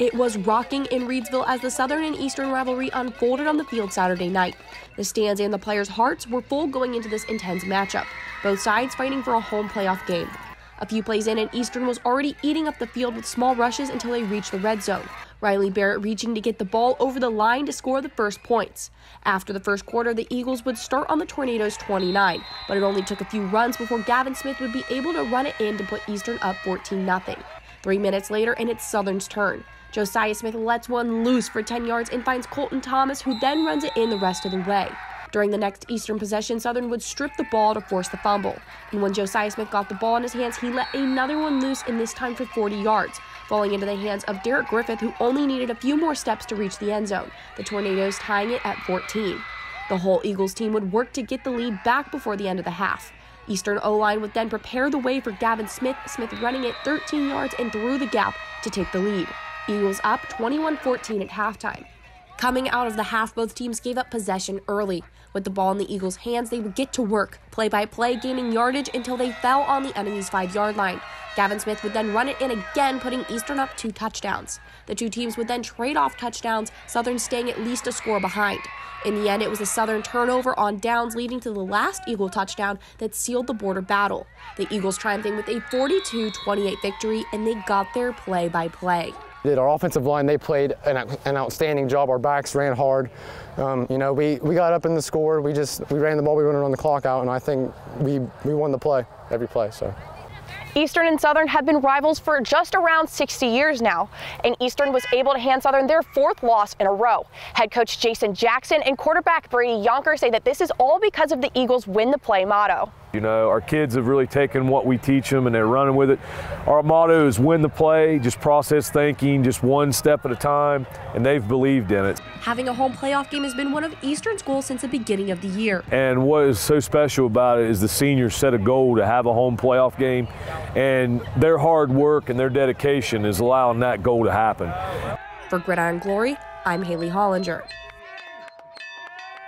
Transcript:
It was rocking in Reidsville as the Southern and Eastern rivalry unfolded on the field Saturday night. The stands and the players' hearts were full going into this intense matchup, both sides fighting for a home playoff game. A few plays in, and Eastern was already eating up the field with small rushes until they reached the red zone. Riley Barrett reaching to get the ball over the line to score the first points. After the first quarter, the Eagles would start on the Tornadoes' 29, but it only took a few runs before Gavin Smith would be able to run it in to put Eastern up 14-0. 3 minutes later, and it's Southern's turn. Josiah Smith lets one loose for 10 yards and finds Colton Thomas, who then runs it in the rest of the way. During the next Eastern possession, Southern would strip the ball to force the fumble. And when Josiah Smith got the ball in his hands, he let another one loose, and this time for 40 yards, falling into the hands of Derek Griffith, who only needed a few more steps to reach the end zone, the Tornadoes tying it at 14. The whole Eagles team would work to get the lead back before the end of the half. Eastern O-line would then prepare the way for Gavin Smith, running it 13 yards and through the gap to take the lead. Eagles up 21-14 at halftime. Coming out of the half, both teams gave up possession early. With the ball in the Eagles' hands, they would get to work, play by play, gaining yardage until they fell on the enemy's 5-yard line. Gavin Smith would then run it in again, putting Eastern up 2 touchdowns. The two teams would then trade off touchdowns, Southern staying at least a score behind. In the end, it was a Southern turnover on downs, leading to the last Eagle touchdown that sealed the border battle. The Eagles triumphing with a 42-28 victory, and they got their play-by-play. Our offensive line, they played an outstanding job. Our backs ran hard. We got up in the score. We ran the ball. We wanted to run the clock out, and I think we won the play, every play. So. Eastern and Southern have been rivals for just around 60 years now, and Eastern was able to hand Southern their 4th loss in a row. Head coach Jason Jackson and quarterback Brady Yonker say that this is all because of the Eagles' win the play motto. You know, our kids have really taken what we teach them and they're running with it. Our motto is win the play, just process thinking, just one step at a time, and they've believed in it. Having a home playoff game has been one of Eastern's goals since the beginning of the year. And what is so special about it is the seniors set a goal to have a home playoff game, and their hard work and their dedication is allowing that goal to happen. For Gridiron Glory, I'm Haley Hollinger.